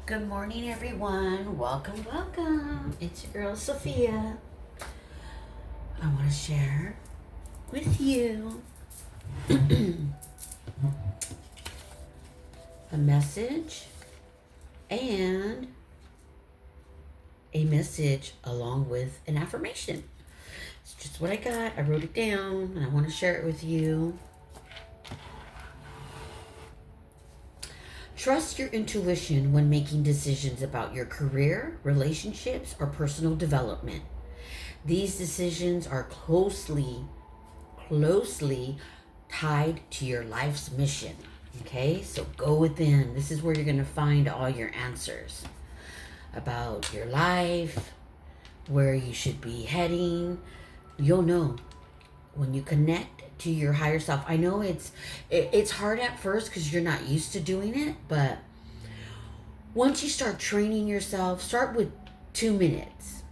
Good morning, everyone. Welcome, welcome. It's your girl, Sophia. I want to share with you a message and a message along with an affirmation. It's just what I got. I wrote it down and I want to share it with you. Trust your intuition when making decisions about your career, relationships, or personal development. These decisions are closely tied to your life's mission. Okay, so go within. This is where you're going to find all your answers about your life, where you should be heading. You'll know when you connect to your higher self. I know it's hard at first because you're not used to doing it, but once you start training yourself, start with 2 minutes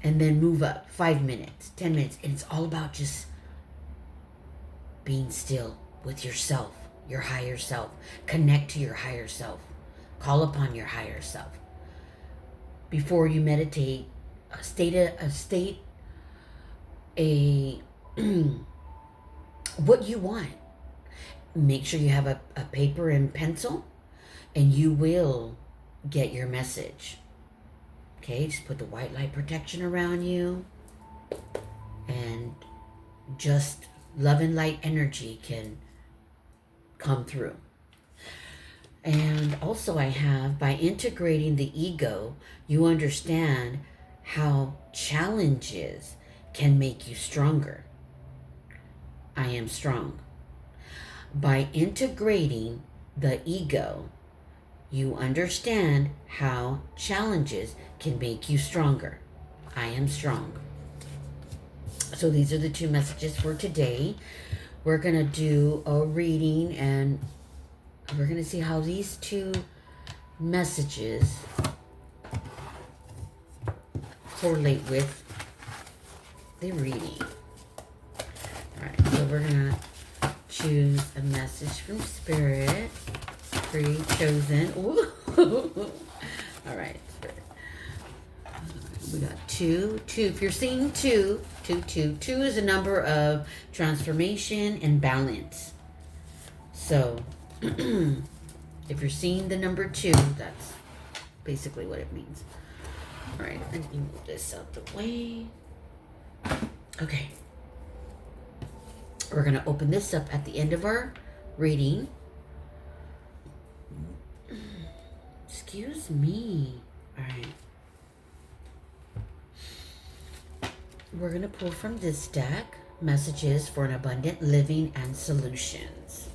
and then move up 5 minutes, 10 minutes, and it's all about just being still with yourself, your higher self. Connect to your higher self. Call upon your higher self. Before you meditate, what you want. Make sure you have a paper and pencil, and you will get your message. Okay, just put the white light protection around you, and just love and light energy can come through. And also I have, by integrating the ego, you understand how challenges can make you stronger. I am strong. By integrating the ego, you understand how challenges can make you stronger. I am strong. So these are the 2 messages for today. We're going to do a reading and we're going to see how these 2 messages correlate with the reading. Alright, so we're going to choose a message from Spirit. Pre-chosen. Alright, Spirit. We got 2. If you're seeing 2 is a number of transformation and balance. So, if you're seeing the number 2, that's basically what it means. Alright, let me move this out the way. Okay. We're going to open this up at the end of our reading. Excuse me. All right. We're going to pull from this deck messages for an abundant living and solutions.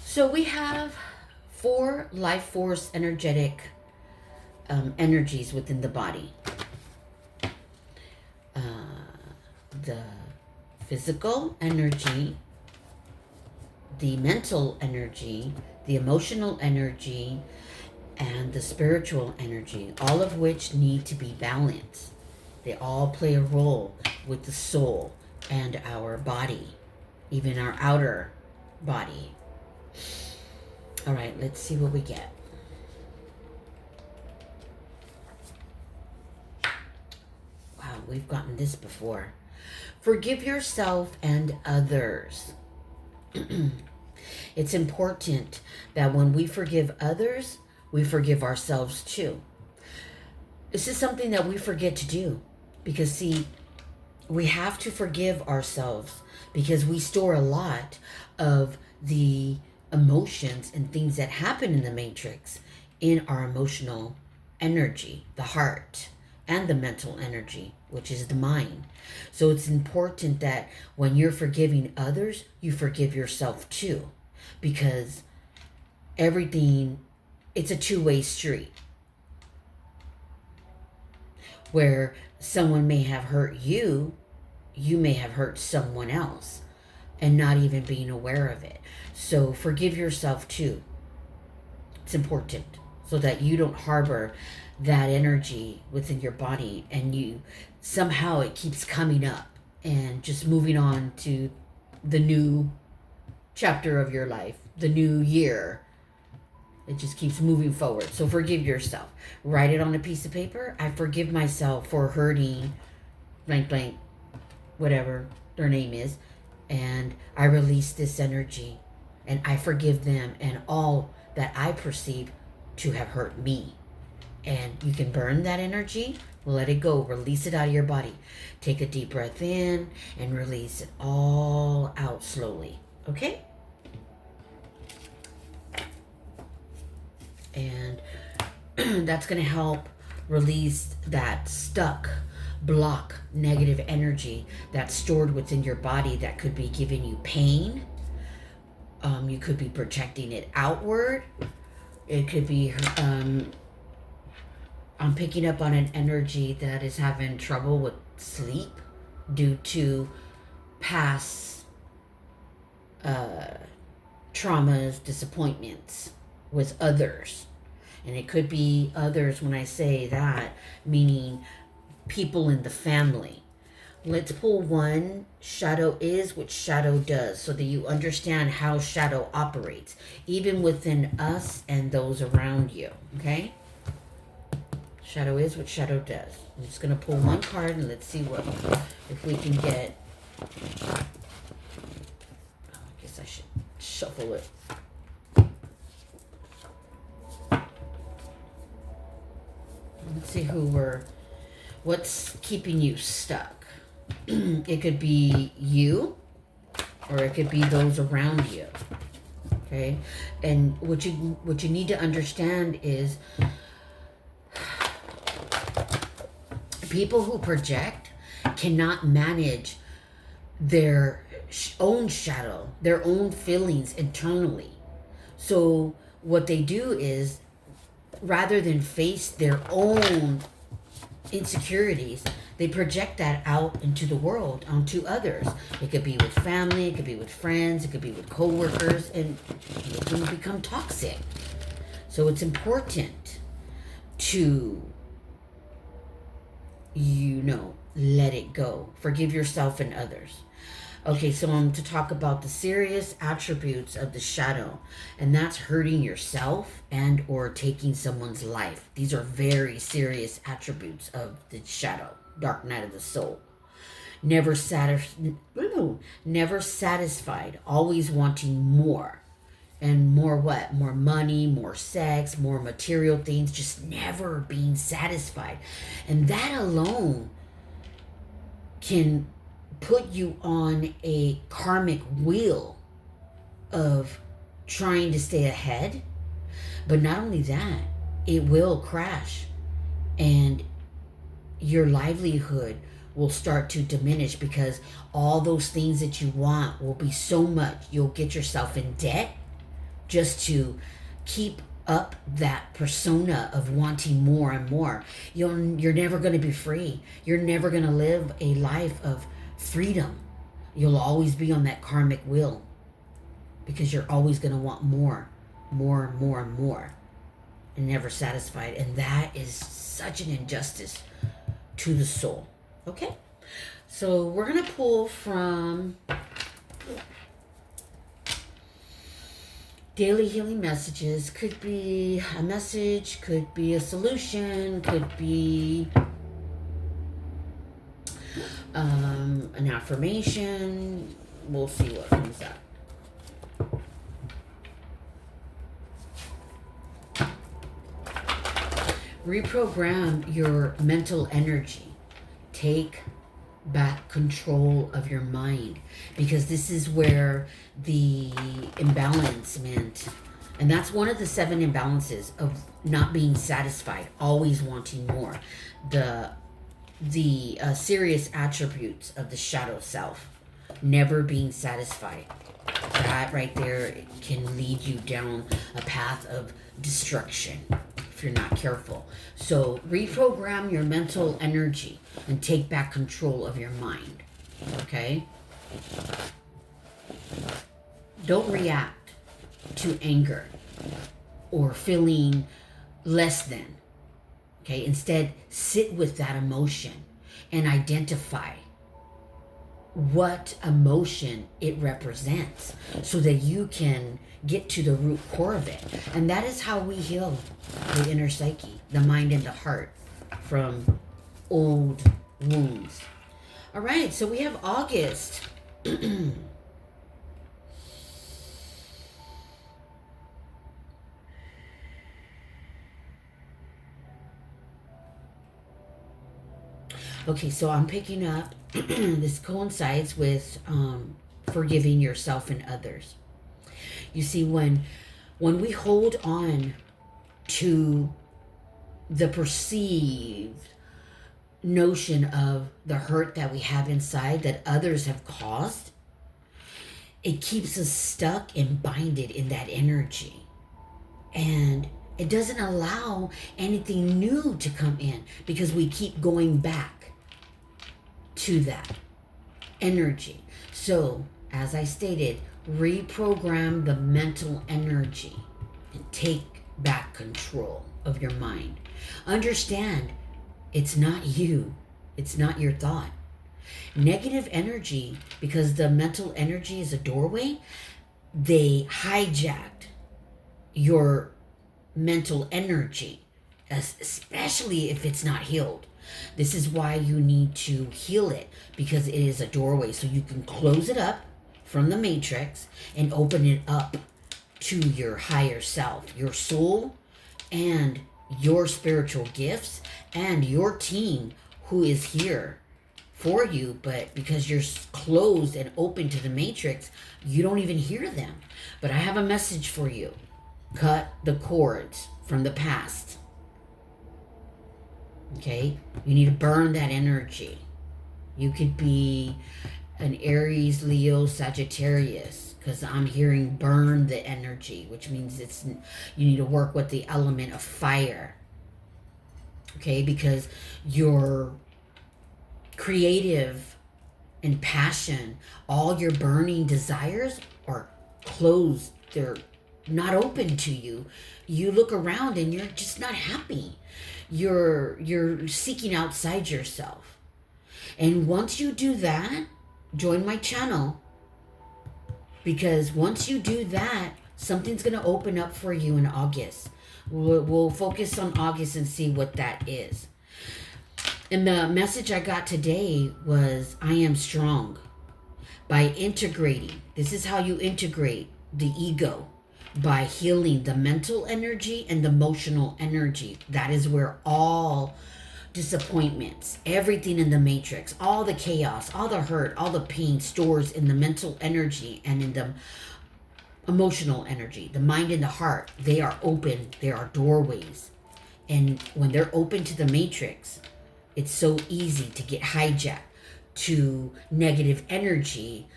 So we have 4 life force energetic energies within the body. The physical energy, the mental energy, the emotional energy, and the spiritual energy, all of which need to be balanced. They all play a role with the soul and our body, even our outer body. All right, let's see what we get. Wow, we've gotten this before. Forgive yourself and others. It's important that when we forgive others, we forgive ourselves too. This is something that we forget to do because, see, we have to forgive ourselves because we store a lot of the emotions and things that happen in the matrix in our emotional energy, the heart, and the mental energy, which is the mind. So it's important that when you're forgiving others, you forgive yourself too, because everything, it's a 2-way street. Where someone may have hurt you, you may have hurt someone else and not even being aware of it. So forgive yourself too. It's important so that you don't harbor that energy within your body and you somehow it keeps coming up and just moving on to the new chapter of your life, the new year. It just keeps moving forward. So forgive yourself. Write it on a piece of paper. I forgive myself for hurting blank blank, whatever their name is, and I release this energy, and I forgive them and all that I perceive to have hurt me. And you can burn that energy, let it go, release it out of your body. Take a deep breath in and release it all out slowly. Okay? And that's going to help release that stuck, block, negative energy that's stored within your body that could be giving you pain. You could be projecting it outward. It could be, I'm picking up on an energy that is having trouble with sleep due to past traumas, disappointments with others. And it could be others when I say that, meaning people in the family. Let's pull one. Shadow is what shadow does, so that you understand how shadow operates, even within us and those around you. Okay? Shadow is what shadow does. I'm just going to pull one card and let's see what, if we can get. I guess I should shuffle it. Let's see what's keeping you stuck. It could be you, or it could be those around you. Okay? And what you need to understand is people who project cannot manage their own shadow, their own feelings internally. So what they do is, rather than face their own insecurities, they project that out into the world, onto others. It could be with family, it could be with friends, it could be with coworkers, and it can become toxic. So it's important to, let it go. Forgive yourself and others. Okay, so I'm to talk about the serious attributes of the shadow, and that's hurting yourself and or taking someone's life. These are very serious attributes of the shadow, dark night of the soul. Never satisfied, always wanting more. And more what? More money, more sex, more material things, just never being satisfied. And that alone can put you on a karmic wheel of trying to stay ahead. But not only that, it will crash, and your livelihood will start to diminish, because all those things that you want will be so much, you'll get yourself in debt just to keep up that persona of wanting more and more. You're never going to be free. You're never going to live a life of freedom. You'll always be on that karmic wheel, because you're always going to want more, and never satisfied. And that is such an injustice to the soul. Okay? So we're going to pull from daily healing messages. Could be a message, could be a solution, could be an affirmation. We'll see what comes up. Reprogram your mental energy. Take back control of your mind, because this is where the imbalancement, and that's one of the 7 imbalances of not being satisfied, always wanting more. The serious attributes of the shadow self, never being satisfied. That right there can lead you down a path of destruction if you're not careful. So reprogram your mental energy and take back control of your mind. Okay? Don't react to anger or feeling less than. Okay? Instead, sit with that emotion and identify what emotion it represents so that you can get to the root core of it. And that is how we heal the inner psyche, the mind and the heart from old wounds. All right, so we have August. Okay, so I'm picking up, this coincides with forgiving yourself and others. You see, when we hold on to the perceived notion of the hurt that we have inside that others have caused, it keeps us stuck and binded in that energy. And it doesn't allow anything new to come in because we keep going back to that energy. So, as I stated, reprogram the mental energy and take back control of your mind. Understand, it's not you, it's not your thought. Negative energy, because the mental energy is a doorway, they hijacked your mental energy, especially if it's not healed. This is why you need to heal it, because it is a doorway. So you can close it up from the matrix and open it up to your higher self, your soul, and your spiritual gifts, and your team who is here for you. But because you're closed and open to the matrix, you don't even hear them. But I have a message for you. Cut the cords from the past. Okay? You need to burn that energy. You could be an Aries, Leo, Sagittarius, because I'm hearing burn the energy, which means you need to work with the element of fire. Okay? Because your creative and passion, all your burning desires are closed. They're not open to you. You look around and you're just not happy. You're seeking outside yourself. And once you do that, join my channel, because once you do that, something's going to open up for you in August. We'll focus on August and see what that is. And the message I got today was, I am strong. By integrating, this is how you integrate the ego, by healing the mental energy and the emotional energy. That is where all disappointments, everything in the matrix, all the chaos, all the hurt, all the pain stores in the mental energy and in the emotional energy. The mind and the heart, they are open, they are doorways. And when they're open to the matrix, it's so easy to get hijacked to negative energy,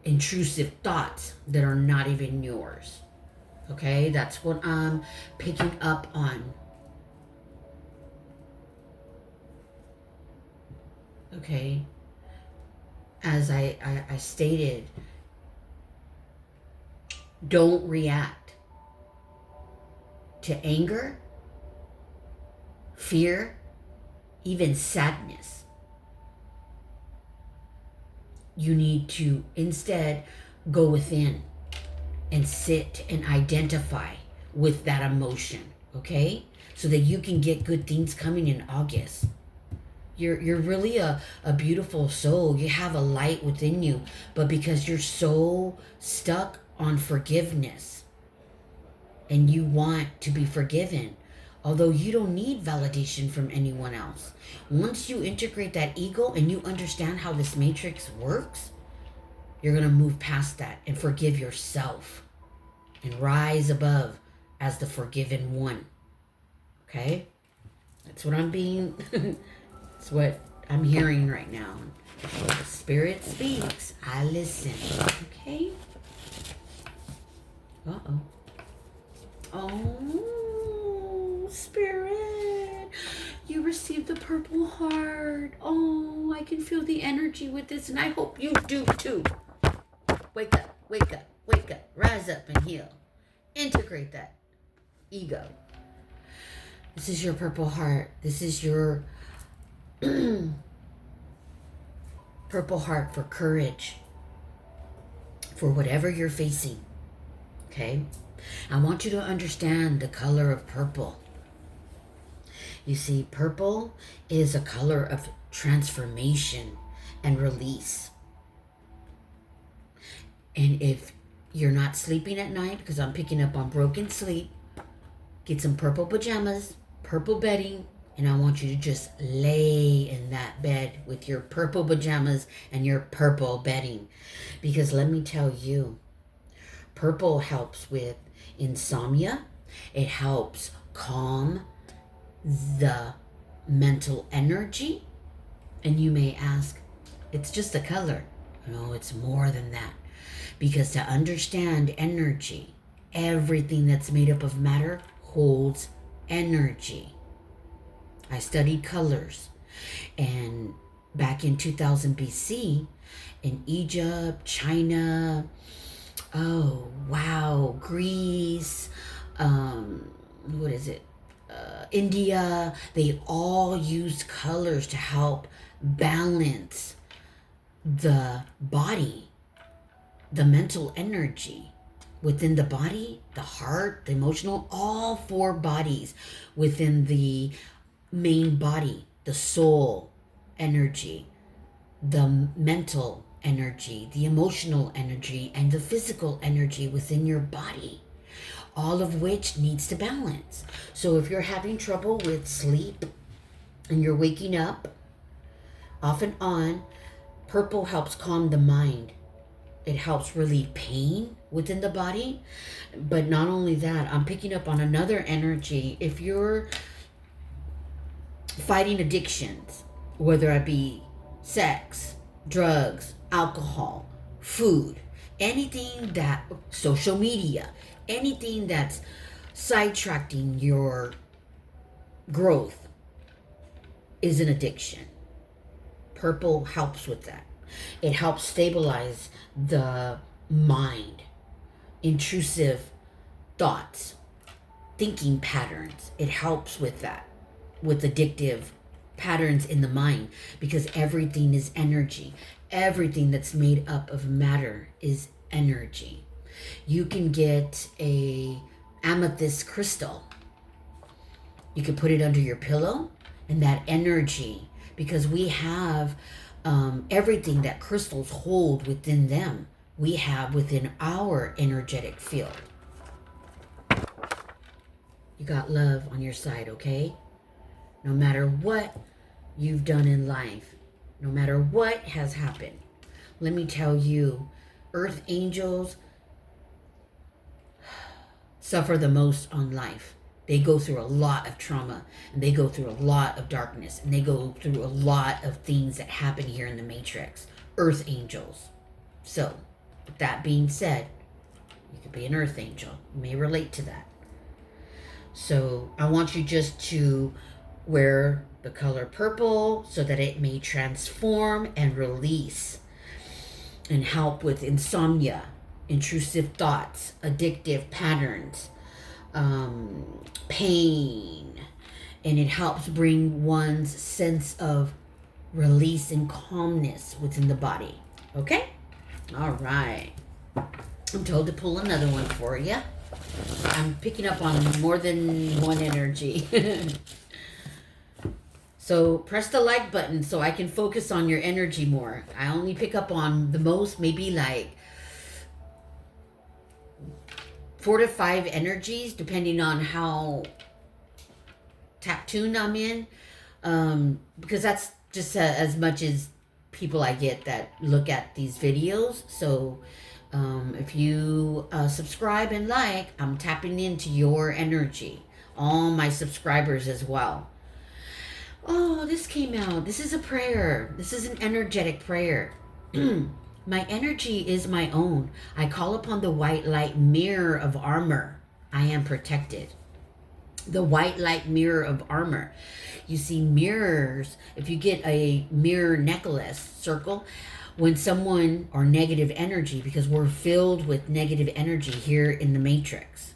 intrusive thoughts that are not even yours. Okay, that's what I'm picking up on. Okay, as I stated, don't react to anger, fear, even sadness. You need to instead go within and sit and identify with that emotion, okay? So that you can get good things coming in August. You're really a beautiful soul. You have a light within you, but because you're so stuck on forgiveness and you want to be forgiven, although you don't need validation from anyone else. Once you integrate that ego and you understand how this matrix works, you're going to move past that and forgive yourself and rise above as the forgiven one. Okay? That's what that's what I'm hearing right now. The Spirit speaks. I listen. Okay? Uh-oh. Oh, Spirit. You received the Purple Heart. Oh, I can feel the energy with this, and I hope you do too. Wake up, wake up, wake up. Rise up and heal. Integrate that ego. This is your Purple Heart. This is your Purple heart for courage, for whatever you're facing. Okay? I want you to understand the color of purple. You see, purple is a color of transformation and release. And if you're not sleeping at night, because I'm picking up on broken sleep, get some purple pajamas, purple bedding, and I want you to just lay in that bed with your purple pajamas and your purple bedding. Because let me tell you, purple helps with insomnia. It helps calm the mental energy. And you may ask, it's just a color. No, it's more than that. Because to understand energy, everything that's made up of matter holds energy. I studied colors. And back in 2000 BC, in Egypt, China, Greece, India, they all used colors to help balance the body, the mental energy within the body, the heart, the emotional, all four bodies within the main body, the soul energy, the mental energy, the emotional energy, and the physical energy within your body, all of which needs to balance. So if you're having trouble with sleep and you're waking up off and on, purple helps calm the mind. It helps relieve pain within the body. But not only that, I'm picking up on another energy. If you're fighting addictions, whether it be sex, drugs, alcohol, food, anything that, social media, anything that's sidetracking your growth is an addiction. Purple helps with that. It helps stabilize the mind, intrusive thoughts, thinking patterns. It helps with that, with addictive patterns in the mind, because everything is energy. Everything that's made up of matter is energy. You can get a amethyst crystal. You can put it under your pillow, and that energy, because we have everything that crystals hold within them, we have within our energetic field. You got love on your side, okay? No matter what you've done in life, no matter what has happened, let me tell you, earth angels suffer the most on life. They go through a lot of trauma, and they go through a lot of darkness, and they go through a lot of things that happen here in the matrix. Earth angels. So, with that being said, you could be an earth angel. You may relate to that. So, I want you just to wear the color purple so that it may transform and release and help with insomnia, intrusive thoughts, addictive patterns, pain, and it helps bring one's sense of release and calmness within the body. Okay? All right. I'm told to pull another one for you. I'm picking up on more than one energy. So press the like button so I can focus on your energy more. I only pick up on the most, maybe like 4 to 5 energies, depending on how tapped-tuned I'm in, because that's just as much as people I get that look at these videos. So if you subscribe and like, I'm tapping into your energy, all my subscribers as well. Oh, this came out. This is a prayer. This is an energetic prayer. My energy is my own. I call upon the white light mirror of armor. I am protected. The white light mirror of armor. You see mirrors, if you get a mirror necklace circle, when someone, or negative energy, because we're filled with negative energy here in the matrix.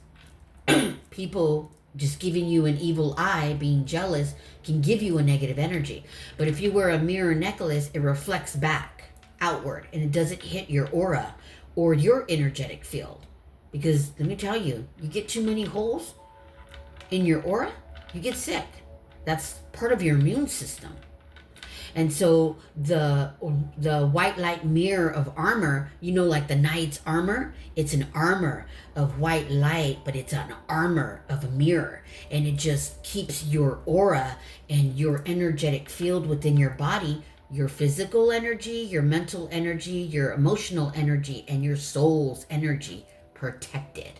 People just giving you an evil eye, being jealous, can give you a negative energy. But if you wear a mirror necklace, it reflects back. outward and it doesn't hit your aura or your energetic field. Because let me tell you, you get too many holes in your aura, you get sick. That's part of your immune system. And so the white light mirror of armor, you know, like the knight's armor, it's an armor of white light, but it's an armor of a mirror. And it just keeps your aura and your energetic field within your body, your physical energy, your mental energy, your emotional energy, and your soul's energy protected.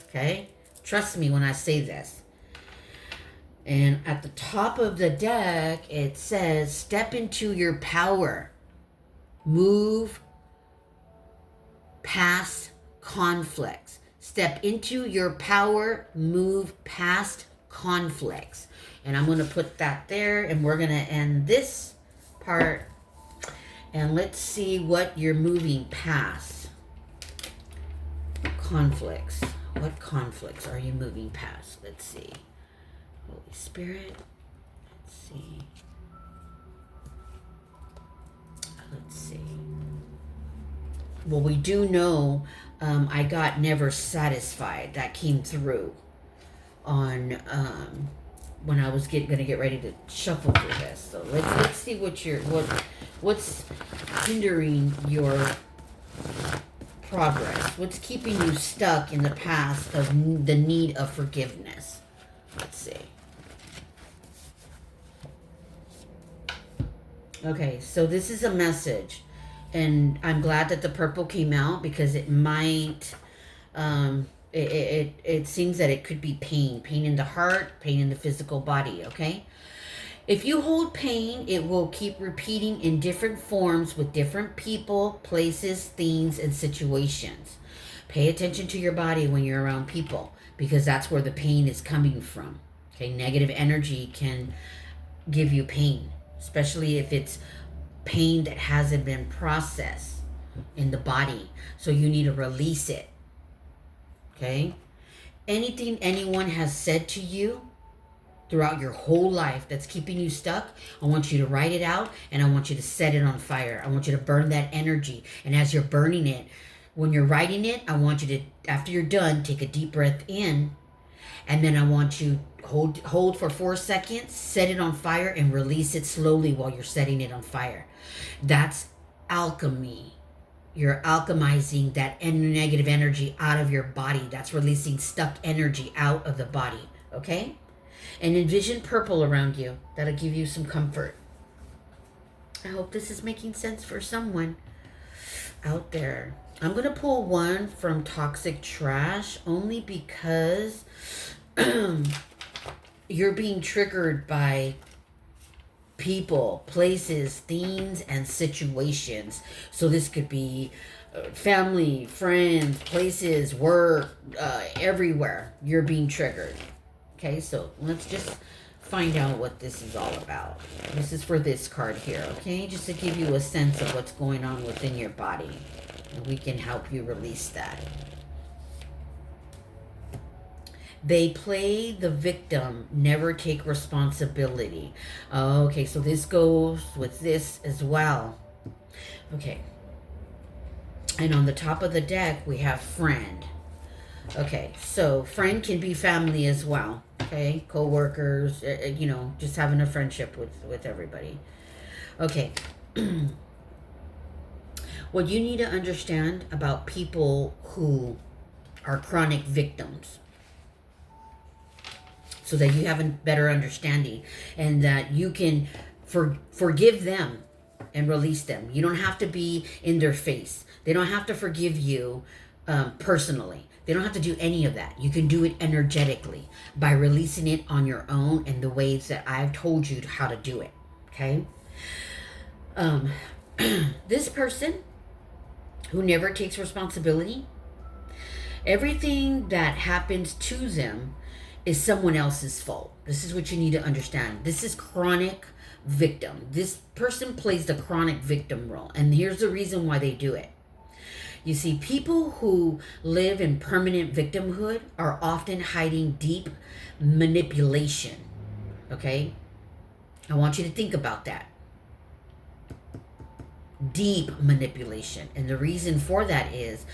Okay? Trust me when I say this. And at the top of the deck, it says, step into your power. Move past conflicts. Step into your power. Move past conflicts. And I'm going to put that there. And we're going to end this part. And let's see what you're moving past. Conflicts. What conflicts are you moving past? Let's see. Holy Spirit. Let's see. Let's see. Well, we do know I got never satisfied. That came through on when I was going to get ready to shuffle through this. So let's see what's hindering your progress. What's keeping you stuck in the past of the need of forgiveness? Let's see. Okay, so this is a message, and I'm glad that the purple came out because it might, it seems that it could be pain in the heart, pain in the physical body, okay? If you hold pain, it will keep repeating in different forms with different people, places, things, and situations. Pay attention to your body when you're around people because that's where the pain is coming from. Okay, negative energy can give you pain, especially if it's pain that hasn't been processed in the body. So you need to release it. Okay? Anything anyone has said to you throughout your whole life that's keeping you stuck, I want you to write it out and I want you to set it on fire. I want you to burn that energy. And as you're burning it, when you're writing it, I want you to, after you're done, take a deep breath in. And then I want you hold for 4 seconds, set it on fire, and release it slowly while you're setting it on fire. That's alchemy. You're alchemizing that negative energy out of your body. That's releasing stuck energy out of the body. Okay? And envision purple around you. That'll give you some comfort. I hope this is making sense for someone out there. I'm going to pull one from Toxic Trash only because you're being triggered by people, places, things, and situations. So this could be family, friends, places, work, everywhere. You're being triggered. Okay, so let's just find out what this is all about. This is for this card here, okay? Just to give you a sense of what's going on within your body. And we can help you release that. They play the victim, never take responsibility. Okay, so this goes with this as well. Okay. And on the top of the deck, we have friend. Okay, so friend can be family as well. Okay, co-workers, you know, just having a friendship with everybody. Okay. What you need to understand about people who are chronic victims, so that you have a better understanding and that you can forgive them and release them. You don't have to be in their face. They don't have to forgive you personally. They don't have to do any of that. You can do it energetically by releasing it on your own in the ways that I've told you how to do it. Okay? This person who never takes responsibility, everything that happens to them is someone else's fault. This is what you need to understand. This is chronic victim. This person plays the chronic victim role. And here's the reason why they do it. You see, people who live in permanent victimhood are often hiding deep manipulation. Okay? I want you to think about that. deep manipulation. And the reason for that is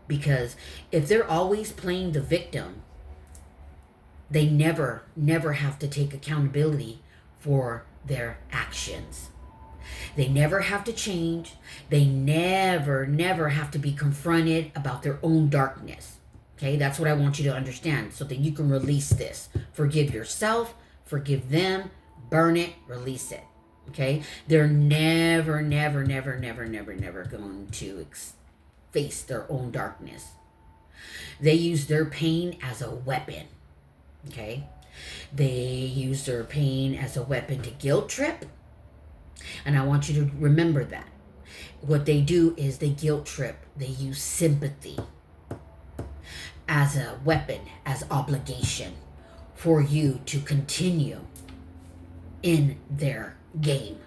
because if they're always playing the victim, they never have to take accountability for their actions. They never have to change. They never have to be confronted about their own darkness. Okay, that's what I want you to understand so that you can release this. Forgive yourself, forgive them, burn it, release it. Okay, they're never going to face their own darkness. They use their pain as a weapon. Okay, they use their pain as a weapon to guilt trip. And I want you to remember that. What they do is they guilt trip. They use sympathy as a weapon, as obligation for you to continue in their game.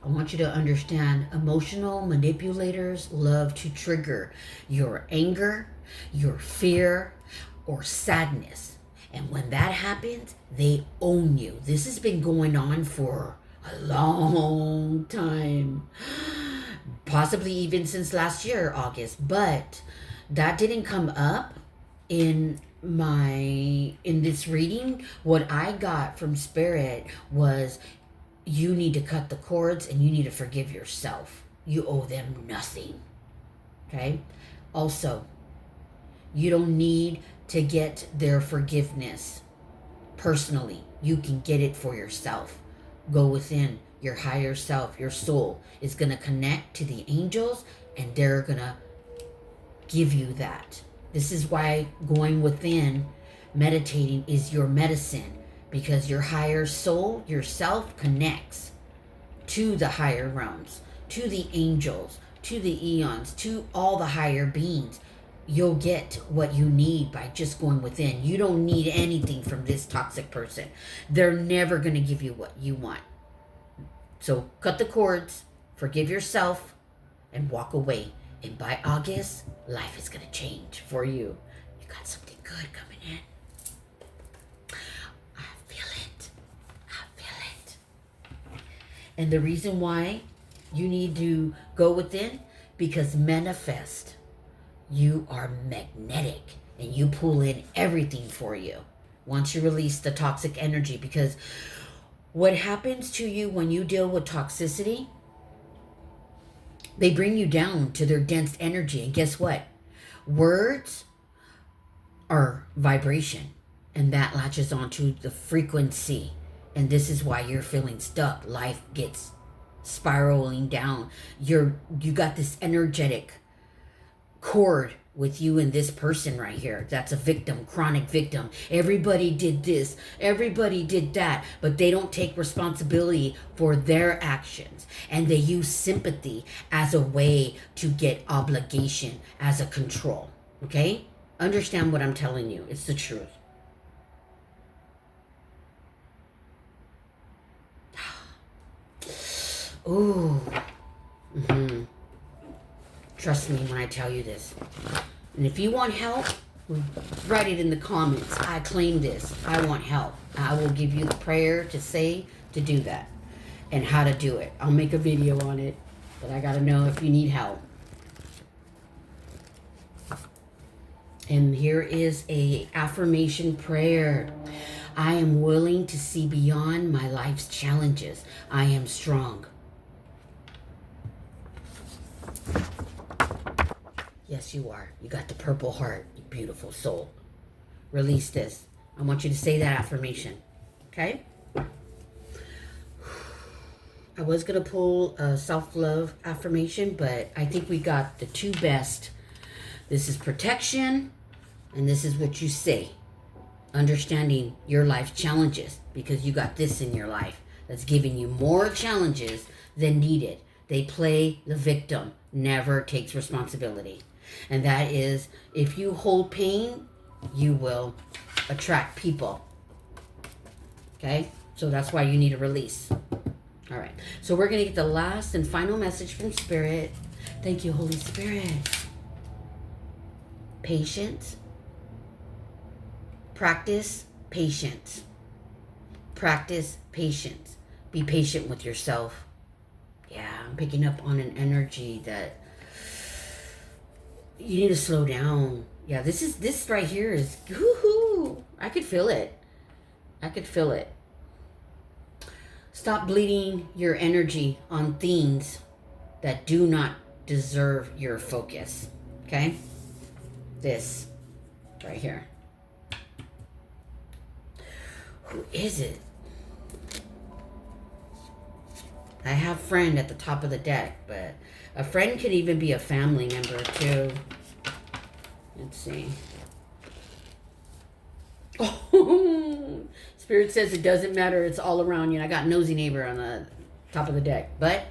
I want you to understand emotional manipulators love to trigger your anger, your fear, or sadness. And when that happens, they own you. This has been going on for a long time, possibly even since last year, August. But that didn't come up in this reading. What I got from Spirit was, you need to cut the cords and you need to forgive yourself. You owe them nothing. Okay? Also, you don't need to get their forgiveness personally. You can get it for yourself. Go within. Your higher self, your soul, is going to connect to the angels and they're going to give you that. This is why going within, meditating, is your medicine. Because your higher soul, yourself, connects to the higher realms, to the angels, to the eons, to all the higher beings. You'll get what you need by just going within. You don't need anything from this toxic person. They're never going to give you what you want. So cut the cords, forgive yourself, and walk away. And by August, life is going to change for you. You got something good coming in. And the reason why you need to go within, because manifest, you are magnetic and you pull in everything for you once you release the toxic energy. Because what happens to you when you deal with toxicity, they bring you down to their dense energy. And guess what? Words are vibration, and that latches onto the frequency. And this is why you're feeling stuck. Life gets spiraling down. You got this energetic cord with you and this person right here. That's a victim, chronic victim. Everybody did this. Everybody did that. But they don't take responsibility for their actions. And they use sympathy as a way to get obligation, as a control. Okay? Understand what I'm telling you. It's the truth. Ooh. Mm-hmm. Trust me when I tell you this. And if you want help, write it in the comments. I claim this. I want help. I will give you the prayer to say to do that and how to do it. I'll make a video on it, but I got to know if you need help. And here is a affirmation prayer. I am willing to see beyond my life's challenges. I am strong. Yes, you are. You got the purple heart, you beautiful soul. Release this. I want you to say that affirmation. Okay? I was going to pull a self-love affirmation, but I think we got the two best. This is protection, and this is what you say. Understanding your life's challenges, because you got this in your life that's giving you more challenges than needed. They play the victim, never takes responsibility. And that is, if you hold pain, you will attract people. Okay? So that's why you need a release. All right. So we're going to get the last and final message from Spirit. Thank you, Holy Spirit. Patience. Practice patience. Practice patience. Be patient with yourself. Yeah, I'm picking up on an energy that you need to slow down. Yeah, this right here is, woohoo. I could feel it. I could feel it. Stop bleeding your energy on things that do not deserve your focus. Okay? This right here. Who is it? I have friend at the top of the deck, but a friend could even be a family member too. Let's see. Oh, Spirit says it doesn't matter. It's all around you. And I got nosy neighbor on the top of the deck. But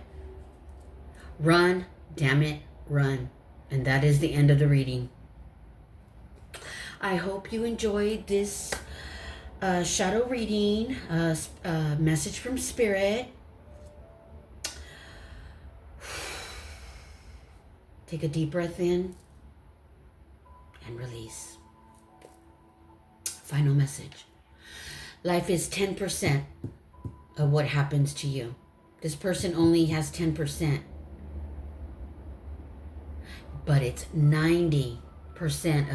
run, damn it, run. And that is the end of the reading. I hope you enjoyed this shadow reading, message from Spirit. Take a deep breath in and release. Final message. Life is 10% of what happens to you. This person only has 10%. But it's 90%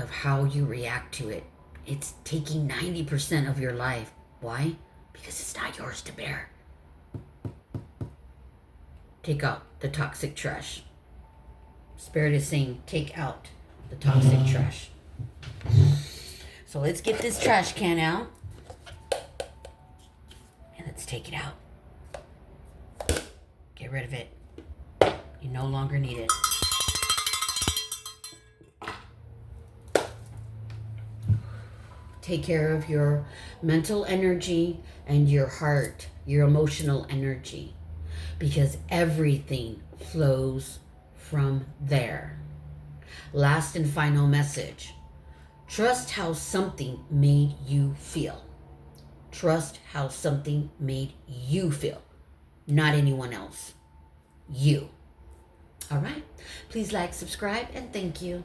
of how you react to it. It's taking 90% of your life. Why? Because it's not yours to bear. Take out the toxic trash. Spirit is saying, take out the toxic trash. So let's get this trash can out. And let's take it out. Get rid of it. You no longer need it. Take care of your mental energy and your heart, your emotional energy. Because everything flows from there. Last and final message. Trust how something made you feel. Trust how something made you feel. Not anyone else. You. All right. Please like, subscribe, and thank you.